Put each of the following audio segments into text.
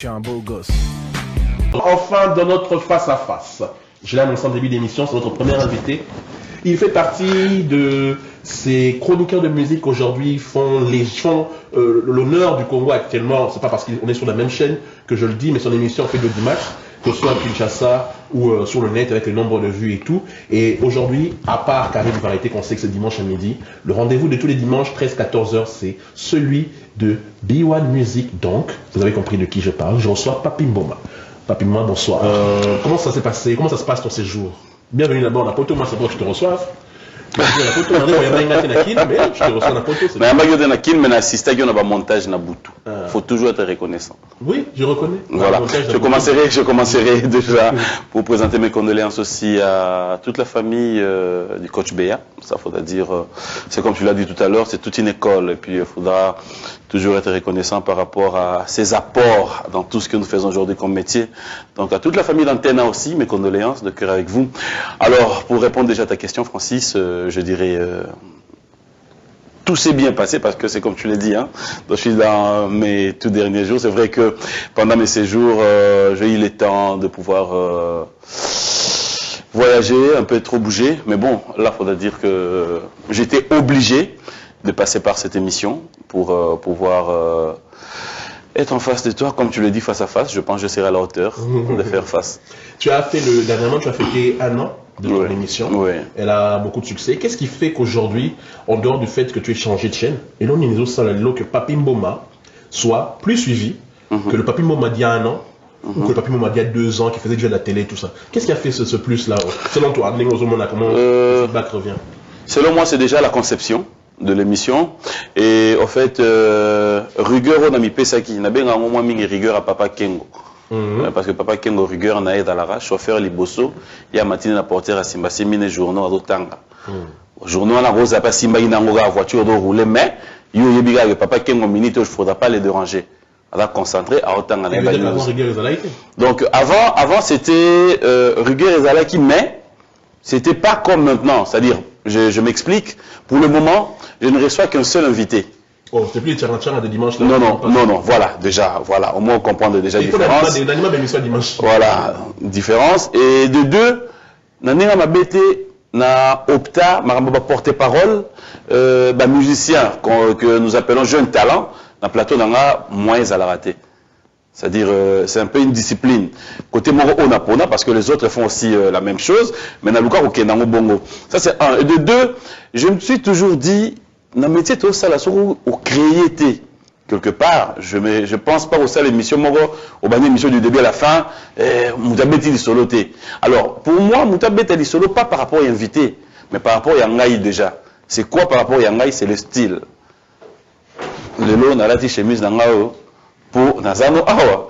Tu es un beau gosse. Enfin, dans notre face-à-face, je l'ai annoncé en début d'émission, c'est notre premier invité. Il fait partie de ces chroniqueurs de musique qu'aujourd'hui font l'honneur du Congo actuellement. C'est pas parce qu'on est sur la même chaîne que je le dis, mais son émission fait de dimanche, que ce soit à Kinshasa ou sur le net avec le nombre de vues et tout. Et aujourd'hui, à part Carré de Variété qu'on sait que c'est dimanche à midi, le rendez-vous de tous les dimanches, 13-14h, c'est celui de B1 Music. Donc, vous avez compris de qui je parle. Je reçois Papi Mboma. Papi Mboma, bonsoir. Comment ça s'est passé? Comment ça se passe ton séjour? Bienvenue d'abord à la poto, moi c'est bon que je te reçoive. Mais je te reçois la poto. Mais assisté à un montage na Boutou. Faut toujours être reconnaissant. Oui, je reconnais. Voilà. Je commencerai déjà pour présenter mes condoléances aussi à toute la famille du coach Béa. Ça faudra dire, c'est comme tu l'as dit tout à l'heure, c'est toute une école et puis il faudra toujours être reconnaissant par rapport à ses apports dans tout ce que nous faisons aujourd'hui comme métier. Donc à toute la famille d'Antena aussi, mes condoléances de cœur avec vous. Alors pour répondre déjà à ta question, Francis, je dirais tout s'est bien passé parce que c'est comme tu l'as dit, hein, je suis dans mes tout derniers jours. C'est vrai que pendant mes séjours, j'ai eu le temps de pouvoir voyager, un peu trop bouger. Mais bon, là, il faudra dire que j'étais obligé de passer par cette émission pour pouvoir être en face de toi, comme tu le dis, face à face. Je pense que je serai à la hauteur de faire face. Dernièrement, tu as fêté 1 an de ton émission. Oui. Elle a beaucoup de succès. Qu'est-ce qui fait qu'aujourd'hui, en dehors du fait que tu aies changé de chaîne, et là, on est que Papi Mboma soit plus suivi que le Papi Mboma d'il y a 1 an, ou que le Papi Mboma d'il y a 2 ans, qui faisait déjà de la télé, tout ça. Qu'est-ce qui a fait ce plus-là? Selon toi, comment le feedback revient? Selon moi, c'est déjà la conception de l'émission. Et en fait, rigueur, on a mis Pesaki. On a bien un moment mis rigueur à Papa Kengo. Parce que Papa Kengo rigueur na aide à la chauffeur liboso, il y a matin la portière à Simba, c'est mine journaux à Dotanga. Journaux à la rose à pas Simba, il n'a pas voiture de rouler, mais il y a bien Papa Kengo minute, il ne faudra pas les déranger. On va concentrer à Otanga. Donc avant c'était rigueur et Zalaki, mais c'était pas comme maintenant. C'est-à-dire, je m'explique, pour le moment, je ne reçois qu'un seul invité. Oh, c'est plus le de dimanche là. Non, voilà, déjà, voilà, au moins on comprend déjà la différence. Dimanche. Voilà, différence. Et de deux, Nanina m'a bêté, na opta, m'a porte-parole, musicien que nous appelons jeune talent, na plateau n'a moins à la rater. C'est-à-dire, c'est un peu une discipline. Côté moro onapona, parce que les autres font aussi la même chose, mais na luka ok nango bongo. Ça c'est un. Et de deux, je me suis toujours dit, dans le métier, tout ça, là, au créé, quelque part, je pense pas au ça l'émission, au ban émission du début à la fin, Moutabeti di solo té. Alors, pour moi, Moutabeti di solo, pas par rapport à invité, mais par rapport à Yangaï déjà. C'est quoi par rapport à Yangaï? C'est le style. Le lot, on a la chemise d'Angao. Pour Nazano Awa.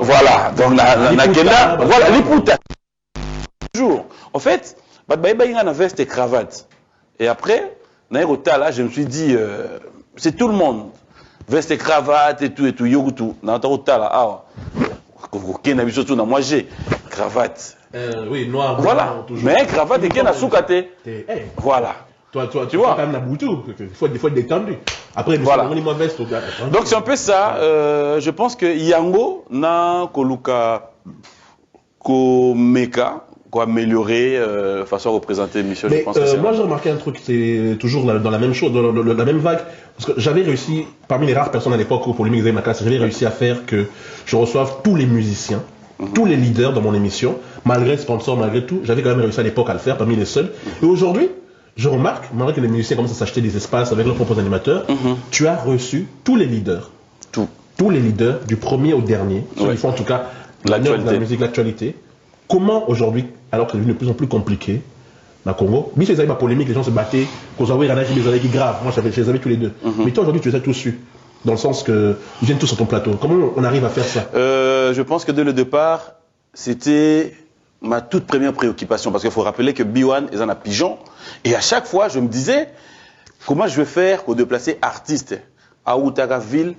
Voilà, donc voilà, les putas. Toujours. En fait, il y a une veste et cravate. Et après, là, je me suis dit, c'est tout le monde. Veste et cravate et tout, yogutu. Moi j'ai cravate. Oui, noir. Voilà. Mais cravate et qui a soukate. Voilà. Toi, tu vois. Quand même la boutou. Il faut être détendu. Après, voilà. Donc c'est un peu ça. Je pense que Yango n'a koluka komeka quoi améliorer façon à représenter l'émission. Mais moi j'ai remarqué un truc, c'est toujours dans la même chose, dans la même vague, parce que j'avais réussi, parmi les rares personnes à l'époque où pour les ma classe, j'avais réussi à faire que je reçoive tous les musiciens, tous les leaders dans mon émission, malgré sponsor, malgré tout, j'avais quand même réussi à l'époque à le faire, parmi les seuls. Et aujourd'hui, je remarque, malgré que les musiciens commencent à s'acheter des espaces avec leurs propres animateurs, tu as reçu tous les leaders. Tous les leaders, du premier au dernier, ceux qui font en tout cas la musique, l'actualité. Comment aujourd'hui, alors que c'est devenu de plus en plus compliqué, dans le Congo, mais les ma polémique, les gens se battaient, qu'on avait des graves, moi je les avais tous les deux. Mais toi aujourd'hui tu les as tous su, dans le sens qu'ils viennent tous sur ton plateau. Comment on arrive à faire ça? Je pense que dès le départ, c'était ma toute première préoccupation, parce qu'il faut rappeler que B1 est un pigeon, et à chaque fois je me disais, comment je vais faire pour déplacer artistes à Outara ville,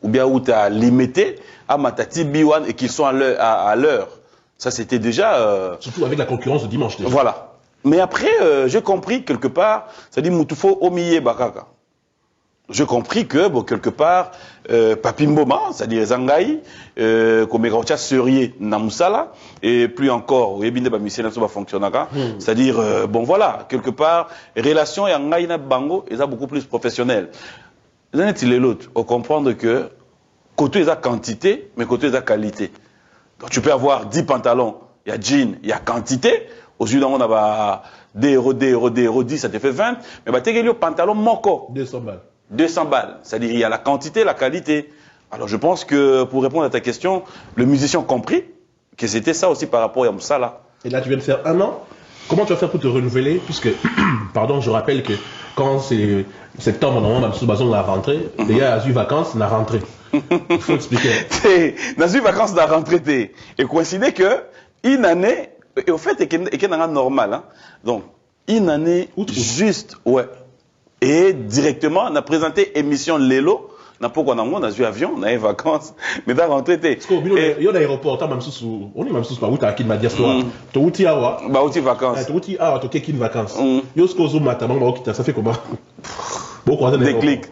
ou bien à Outa limité, à Matati B1 et qu'ils sont à l'heure. Ça, c'était déjà... Surtout avec la concurrence de dimanche. Déjà. Voilà. Mais après, j'ai compris quelque part, c'est-à-dire Moutufo Omiye Bakaka. j'ai compris que, bon, quelque part, Papi Mboma, c'est-à-dire Zangaï, comme Gaoutia Serier Namusala, et plus encore, c'est-à-dire, bon voilà, quelque part, relation et Angaïna Bango, ils sont beaucoup plus professionnels. Vous en l'autre, on comprendre que, côté de la quantité, mais côté de la qualité. Donc tu peux avoir 10 pantalons, il y a jeans, il y a quantité, aujourd'hui on a des euros, 10, ça te fait 20, mais bah, tu as pantalon moko. 200 balles. 200 balles. C'est-à-dire, il y a la quantité, la qualité. Alors, je pense que, pour répondre à ta question, le musicien a compris que c'était ça aussi par rapport à Moussala. Et là, tu viens de faire 1 an. Comment tu vas faire pour te renouveler? Puisque, pardon, je rappelle que quand c'est septembre, normalement, Mamsou Bazon a rentré, les gars, a eu vacances, on a rentré. Il faut expliquer. Dans une vacances, on a rentré. Et coïncider que, une année, et au fait, il y a normal. Hein. Donc, une année, juste, ouais. Et directement, on a présenté émission Lelo. On a eu avion, on a eu vacances. Mais dans la rentrée, il y a l'aéroport, on est même sous où tu as ma diaspora. Tu as outil awa. Bah, outil vacances. Tu as outil awa, tu as qu'une vacances. Yo, ce que vous avez ça fait comment? Déclic.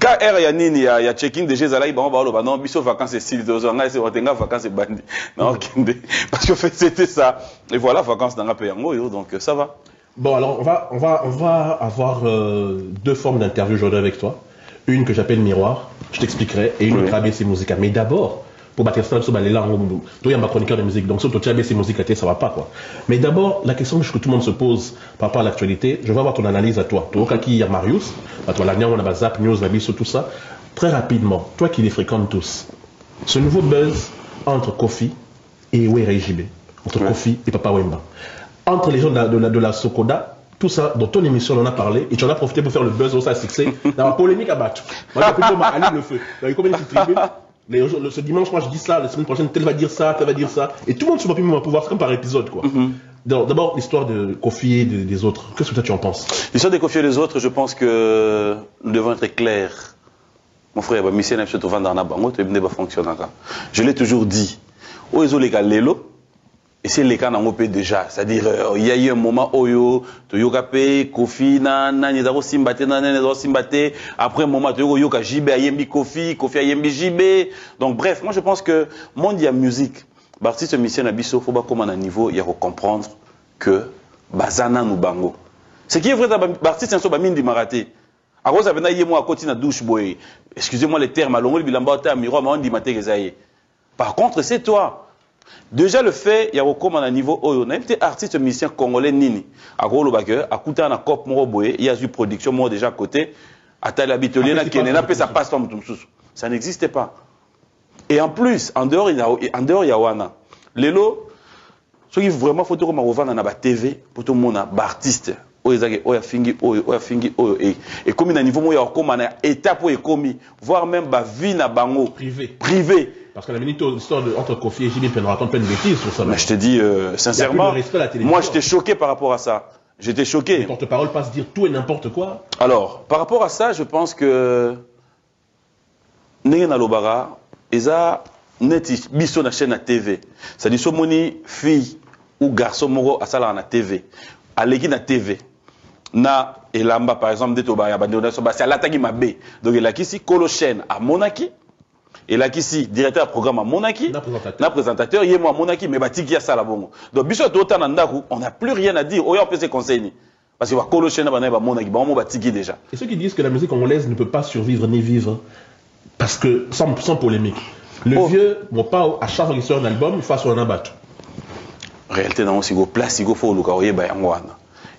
Quand il y a checking de Jézala, il va non, biso vacances et style de zone, c'est vacances et bandi. Non, parce que c'était ça. Et voilà, vacances dans la pays, donc ça va. Bon, alors on va avoir 2 formes d'interview aujourd'hui avec toi. Une que j'appelle miroir, je t'expliquerai, et une autre ABC Musica. Mais d'abord, pour battre ça, sur les langues, toi, il y a ma chroniqueur de musique, donc sur toi, ABC Musica, ça va pas, quoi. Mais d'abord, la question que tout le monde se pose par rapport à l'actualité, je vais avoir ton analyse à toi. Toi, qui y a Marius, à toi, l'agneau, on a Zap, News, Nabiso, tout ça. Très rapidement, toi qui les fréquentes tous, ce nouveau buzz entre Kofi et Were JB, entre Kofi et Papa Wemba. Entre les gens de la Sokoda, tout ça, dans ton émission, on en a parlé, et tu en as profité pour faire le buzz, ça a succès, dans la polémique à battre. Moi, j'ai plutôt allume le feu. Dans les combien de tribunes, ce dimanche, moi, je dis ça, la semaine prochaine, tel va dire ça, et tout le monde se va pouvoir, c'est comme par épisode, quoi. D'abord, l'histoire de Kofi et des autres, qu'est-ce que toi tu en penses? L'histoire de Kofi et des autres, je pense que nous devons être clairs. Mon frère, je l'ai toujours dit. Où est-ce les gars, Lélo? Et c'est les cas dans déjà, c'est-à-dire il y a eu un moment où Toyokape, Kofi, Nanizaro Simbate, Nanizaro Simbate, après un moment Toyoka JB Ayembi Kofi, Kofi Ayembi JB. Donc bref, moi je pense que mondial musique, l'artiste mission Abisso, faut pas comment à un niveau, il y a comprendre que Bazana nous bango. Ce qui est vrai, l'artiste c'est un mine du maraté. À cause de ça, il y a moi à côté de la douche boy. Excusez-moi les termes, à l'ongole bilamba à miroir, mais on dit maté que par contre, c'est toi. Déjà le fait, il y a comme à un niveau où on a un artiste musicien congolais nini. À Golo Baker, à Kouta na Cop Moroboé, il y a eu production moi déjà à côté. À Talabitolier, na Kenena, ça passe pas ça n'existait pas. Et en plus, en dehors il y a Wana. Lelo, ce qui vraiment faut dire qu'on na ba TV pour tout le monde, artiste. Oya fingi et comme à niveau moi il y a comme na étape où est commis, voire même ba vie na bango privé. Parce qu'on a mis l'histoire entre Kofi et JB, on raconte plein de bêtises sur ça. Mais je te dis, sincèrement, moi j'étais choqué par rapport à ça. J'étais choqué. Les porte-parole passent dire tout et n'importe quoi. Alors, par rapport à ça, je pense que Nengen Alobara, Eza Neti Bisso na chaîne à TV. C'est-à-dire, Somoni, fille ou garçon moro à ça na TV. À l'équipe na TV. Na Elamba, par exemple, d'Etoba, c'est à l'attaque Mabé. Donc, il a ici, Kolo chaîne à Monaki. Et là, ici, directeur de programme à Monaki, na présentateur, il y a moi à Monaki, mais Batiki a ça là bon. Donc, Bissot on n'a plus rien à dire. On peut se conseiller. Parce que va Colocher na Monaki, on Batiki déjà. Et ceux qui disent que la musique congolaise ne peut pas survivre ni vivre, parce que, sans polémique, le vieux, mon pas à chaque fois qu'il sort un album, il faut un abattu. Réalité, dans aussi, place, il faut le caroyer,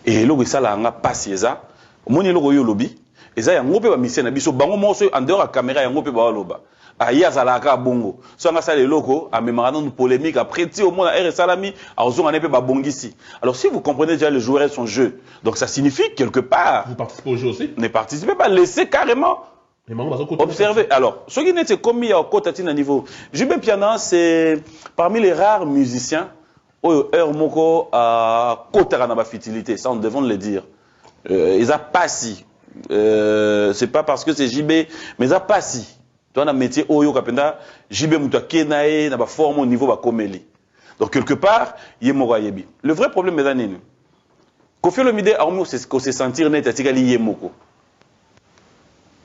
et là, ça là, on a passé ça. Mon élo yo lobby, et ça, il y a un groupe de mission, bango morceau, en dehors de la caméra, il y a un groupe de loba. Aya zalaka bongo so nga sala loko amemana une polémique après ti au monde R Salami azo ngane pe ba bongisi. Alors si vous comprenez déjà le joueur et son jeu, donc ça signifie quelque part vous participez au jeu aussi. Ne participez pas, laissez carrément observer. Alors ce qui n'était commis à côté à niveau JB Piana, c'est parmi les rares musiciens au heure moko à côté na ba fertilité, ça on devons le dire. Ils a pas si c'est pas parce que c'est JB mais ils a pas si. Toi, dans le métier, JB Mouta Kenae, n'a pas forme au niveau de Komeli. Donc, quelque part, il y a Morayebi. Le vrai problème, c'est que Kofi Olomide a s'est sentir net à Tigali Yemoko.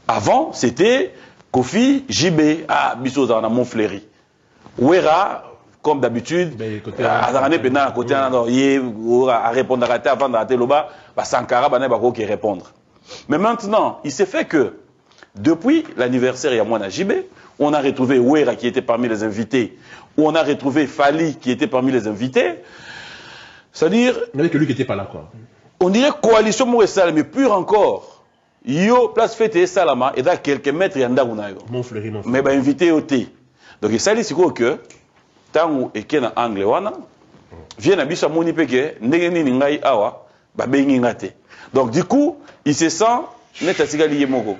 Avant, c'était Kofi, JB, Bisso dans Montfleury. Ouera, comme d'habitude, à côté, à répondre à avant de Loba, Sankara, qui répondre. Mais maintenant, il s'est fait que, depuis l'anniversaire, il y a moins à JB, on a retrouvé Ouera qui était parmi les invités, où on a retrouvé Fali qui était parmi les invités. C'est-à-dire. Il n'y avait que lui qui n'était pas là, quoi. On dirait coalition Mouessal, mais pire encore. Yo, place fête et Salama, et dans quelques mètres, il y a un daounayo. Montfleury, non. Mais invité au thé. Donc, il s'agit de que, tant où et qu'il y a un anglais, vient à Bissau Monipeke, Negeni Ningai Awa, Babengingate. Donc, du coup, il se sent net à Sigali Yemogo.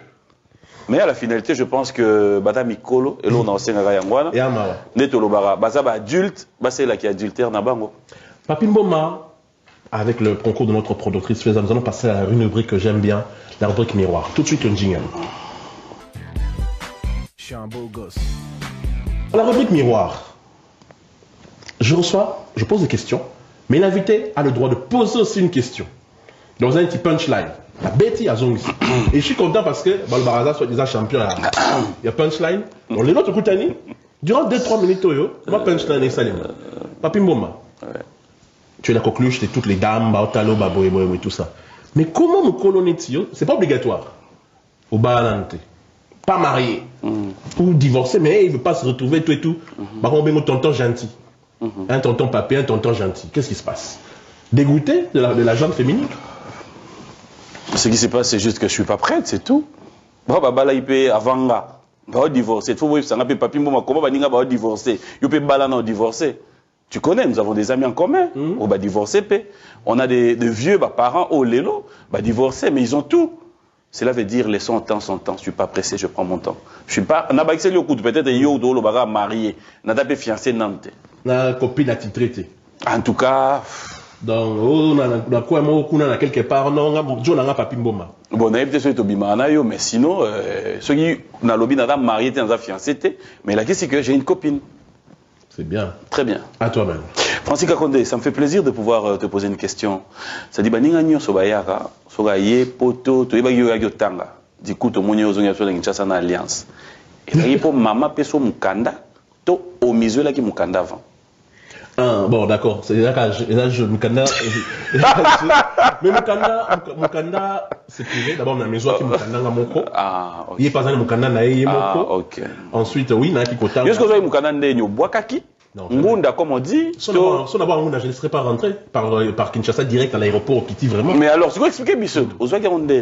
Mais à la finalité, je pense que Madame Mikolo, et là on a aussi un Yangwana, et Amawa. Netolobara, Bazaba adulte, c'est là qui est adultère Nabango. Papi Mboma, avec le concours de notre productrice, nous allons passer à une rubrique que j'aime bien, la rubrique miroir. Tout de suite, un jingle. Je suis un beau gosse. La rubrique miroir. Je pose des questions, mais l'invité a le droit de poser aussi une question. Dans un petit punchline. La Betty a zongi. Et je suis content parce que Balbaraza soit déjà champion. Il y a punchline. Donc les autres Koutani, durant 2-3 minutes, on va punchline et salim. Papi Mboma, tu es la coqueluche de toutes les dames, Baotalo, Baboé, et tout ça. Mais comment nous colonitio, c'est pas obligatoire. Au Balanté. Pas marié. Ou divorcé, mais il ne veut pas se retrouver tout et tout. Par contre, un tonton gentil. Un tonton papé, un tonton gentil. Qu'est-ce qui se passe? Dégoûté de la jambe féminine? Ce qui se passe, c'est juste que je ne suis pas prête, c'est tout. Bala il peut avant là, divorcer. Il faut voir ça. Papi Mboma, comment va divorcer? Il peut bala divorcer. Tu connais, nous avons des amis en commun. On va divorcer. On a des vieux parents au Lélo, divorcer, mais ils ont tout. Cela veut dire laissons temps son temps. Je ne suis pas pressé, je prends mon temps. Je suis pas. On a peut-être yo do lo marié. On a pas fiancé Nantes. Na copine a titré. En tout cas. Donc, on a quelque part, non, on a Papi Mboma. Bon, on a peut-être mais sinon, ceux qui ont lobby n'a marié, dans un fiancé, mais la question c'est que j'ai une copine. C'est bien. Très bien. À toi-même. Francis Kakonde, ça me fait plaisir de pouvoir te poser une question. Ça dit, Baninganyo Sobayaka, Sogaye, Poto, Toibayo Tanga. Du coup, tout le monde est en alliance. Et là, il faut maman peso Mukanda, to au miso là qui Mukanda avant. Ah, bon, d'accord. C'est là que Mukanda. Mais Mukanda, c'est privé. D'abord, on a maison qui Mukanda à Moko. Ah, ok. Il est pas un Mukanda na Moko. Ah, ok. Ensuite, oui, na qui kota. Est-ce que vous avez Mukanda ndenyo Boakaki? Ngunda, comme on dit. Sans avoir Ngunda, je ne serais pas rentré par Kinshasa direct à l'aéroport au Kiti, vraiment. Mais alors, c'est quoi expliquer, Bissot? Vous avez Ngunda.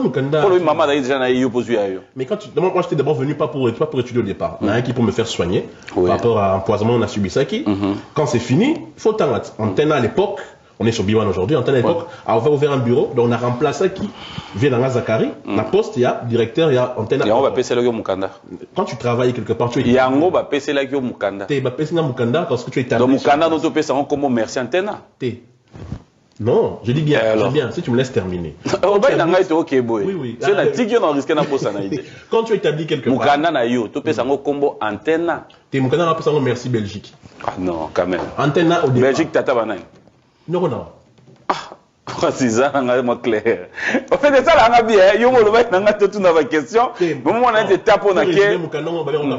Mukanda. Pour le maman, déjà, na yo posé ayo. Mais quand moi, j'étais d'abord venu pas pour étudier au départ. Il y en a un qui pour me faire soigner. Par rapport à l'empoisonnement, on a subi ça qui. Quand c'est fini, il faut t'en mettre. Antenne à l'époque, on est sur Biwan aujourd'hui, Antenne à l'époque, a ouvert un bureau, donc on a remplacé qui vient dans la Zakari. La poste, il y a directeur, il y a Antenne à. Et on va passer là Mukanda. Quand tu travailles quelque part, tu es. Il y a un mot, va passer là Mukanda. Tu vas passer là Mukanda parce que tu es établi. Donc Mukanda, nous te passons comme merci Antenne. Non, je dis bien, bien, si tu me laisses terminer. Oui. C'est la tique qui risque na posa na idée. Quand tu établis quelque part. Mukanda na yo, tu peux sango combo Antenne. T'es Mukanda na sango merci Belgique. Ah non, quand même. Antenne au départ. Belgique tata banane. Non. Ah, c'est ça, moi clair. En fait, c'est ça, là, bien. Yo, on va être toute notre question. Bon, on a des tapes, on a qu'à.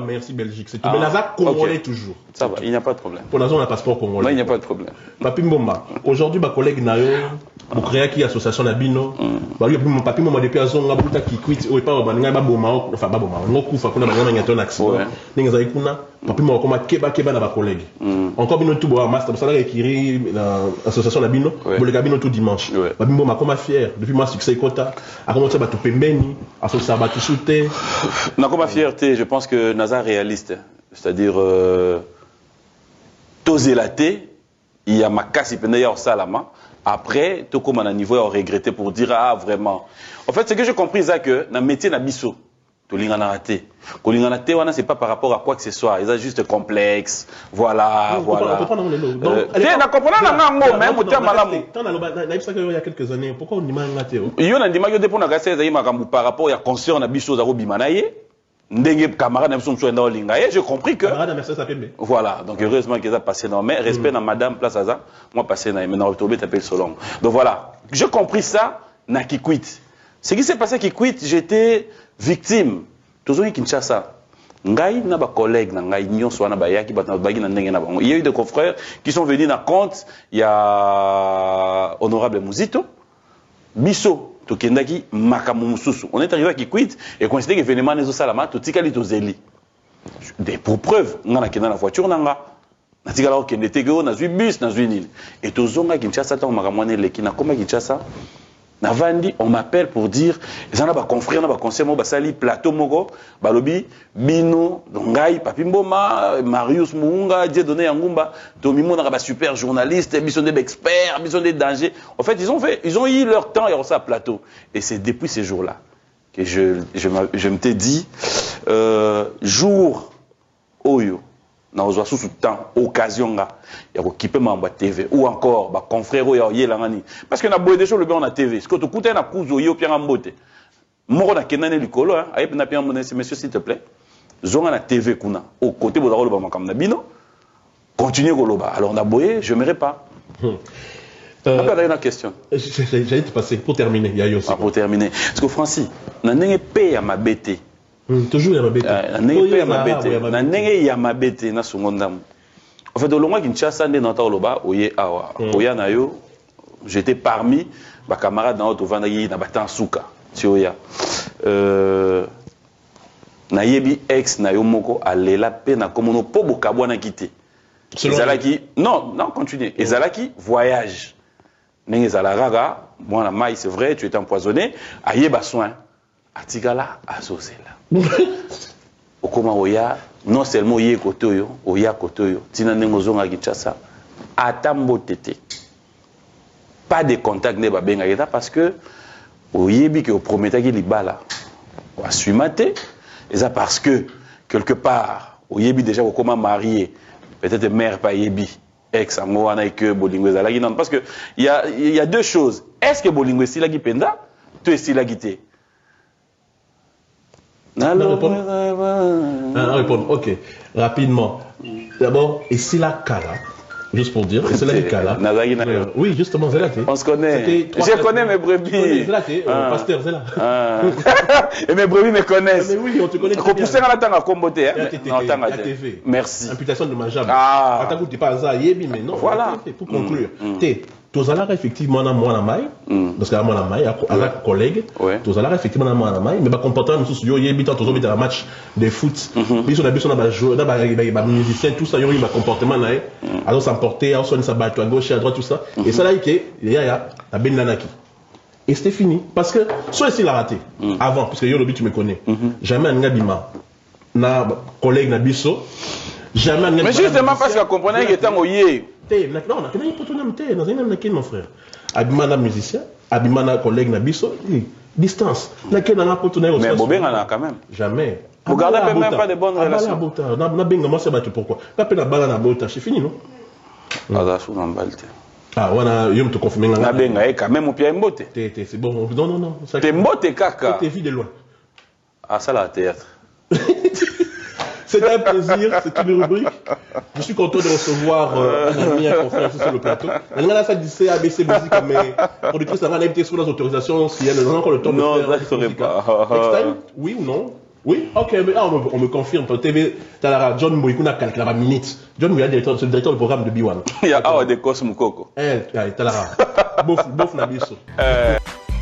Merci Belgique. C'est tout. Mais la congolais toujours. Ça va, il n'y a pas de problème. Pour la zone, on a un passeport congolais. Non, il n'y a pas de problème. Papi Mboma, aujourd'hui, ma collègue Nayo, mon créa qui association Nabino, Papi Mboma depuis à zone, Nabuta qui quitte, ou pas, Banga Baboma, enfin Baboma, Nokufa, qu'on a besoin d'un accident. N'engagez kuna, Papi Mboma, comme Keba na ma collègue. Encore Bino tout boire, master, ça là, qui l'association Nabino, pour le cabino tout dimanche. Papi Mboma, comme fier, depuis moi, succès Kota, a commencé à battre Pembeni, à se sabattre souté. Non, comme fierté, je pense que Nazar réaliste, c'est-à-dire, Tozelaté, il y a ma casse, il y a Salama. Après, tout comme on a niveau, on regretté pour dire, ah, vraiment. En fait, ce que j'ai compris, c'est que dans le métier, na biso, tout le monde a raté. Quand le monde a raté, c'est pas par rapport à quoi que ce soit. Ils ont juste complexe. Voilà, voilà. On comprend le il y a quelques années, pourquoi on dit mal raté? Il y a un dimanche, par rapport à conscience, on a biso, j'ai compris que. Voilà, donc heureusement qu'ils ont passé dans mais respect dans madame place à ça, moi passé dans mais dans retourné taper Donc voilà, j'ai compris ça na qui quitte. Ce qui s'est passé qui quitte, j'étais victime tozongi Kinshasa ngai na ba collègue na ngai nyonso wana ba yaki ba bagi na ndenge na bango. Il y a eu des confrères qui sont venus na compte, il y a honorable Muzito biso tokendaki makamu mususu. On est arrivé à Kikwit et considéré que événement nezo salama to tikali to zeli. Des pour preuve ngana kenda na voiture nanga na tikala ko kende tegeo na zui bus na zui nini et tozonga Kinshasa ta makamu ne leki na koma Kinshasa. Navandi, on m'appelle pour dire, ils en ont des confrères, des conseillers, des sali plateau moko, balobi, Bino, Ngai, Papimboma, Marius Muunga, Dieudonné Yangumba, Tomimo n'a pas super journaliste, ils sont des experts, ils sont des dangers. En fait, ils ont eu leur temps et on ça plateau. Et c'est depuis ces jours-là que je me t'ai dit, jour Oyo. Na ozwa sous temps occasion nga ya ko kipe mamba TV ou encore ba confrère ya yelangani parce que na boye des choses le bien na TV ce que tu coûte na kuzo yo pia mbote moko na kenane likolo hein ayep na pia mon monsieur s'il te plaît zonga na TV kuna au côté bo zakolo ba makam na bino continuer koloba alors na boye je m'aimerais pas après une question j'allais te passer pour terminer il y a aussi pour terminer parce que Francis na ndenge pe ya mabete toujours Yamabete. Yamabete na sungondam. En fait, au long Kinshasa ndé nata oloba oye awa. Oya na yo, j'étais parmi ba camarades dans auto vandaki na batan suka. Ti oya. Na yebi ex na yo moko alela pe na komono po bokabwa na kité. Ezalaki non, continue. Ezalaki voyage. Ndenge ezalaka moi na mai c'est vrai, tu étais empoisonné, ayeba soin. Atigala azozela. Okoma oya non seulement oye kotoyo, oya kotoyo, tina nengo zonga Kinshasa, atambo tete. Pas de contact ne babenga eta parce que oyebi que prometaki libala. Wa suimate, et ça parce que quelque part oyebi déjà okoma marié, peut-être mère pas yebi, ex ango wana que bolingo ezalaki non parce que il y a deux choses. Est-ce que bolingo esila ki penda, to esila ki répondre. Ok, rapidement. D'abord, et c'est la Kala, juste pour dire, et c'est la Kala. Oui, justement, c'est là. On se connaît. Je connais mes brebis. Pasteur, c'est là. Et mes brebis me connaissent. Mais oui, on te connaît. Merci. Imputation de mangeable. Ah. Quand tu pas ça, mais non. Voilà. Pour conclure. Tozala effectivement na mwana mai parce que mwana mai avec collègue tozala effectivement na mwana mai mais ba comportement mususu yo yebi tant tozobita un match de foot biso na ba joueur na ba musicien tout ça yo ba comportement na alors s'emporter alors sonner sa batte à gauche à droite tout ça et ça là que ya ben nanaki et c'était fini parce que soit il a raté avant parce que yo le but tu me connais jamais un ngabima na collègue na biso jamais mais justement parce que comprenait que tant oyé non, on a qu'un opportunité, dans un mon frère. Abimana musicien, Abimana collègue Nabiso, distance. Mais Bobé en a quand même. Jamais. Vous gardez même pas de bonnes relations. Pourquoi? Pas peine à balle à bota, c'est fini, non? Ah, voilà, il te confirme. Quand même au pied mbote. C'est bon. Non. T'es mbote caca. T'es vu de loin. Ah, ça la théâtre. C'est un plaisir, c'est une rubrique. Je suis content de recevoir un ami, un confrère sur le plateau. On a ça dit ABC Musique, mais productrice a invité sur les autorisations si elle n'a encore le temps de faire. Non, ça ne serait pas. Next time, oui ou non? Oui, ok, mais on me confirme. Ton TV, t'as John Mouikouna calculé la minute. John Mouikouna, c'est le directeur du programme de B1. Il y a des Cosmo Coco. T'as la bof Nabiso.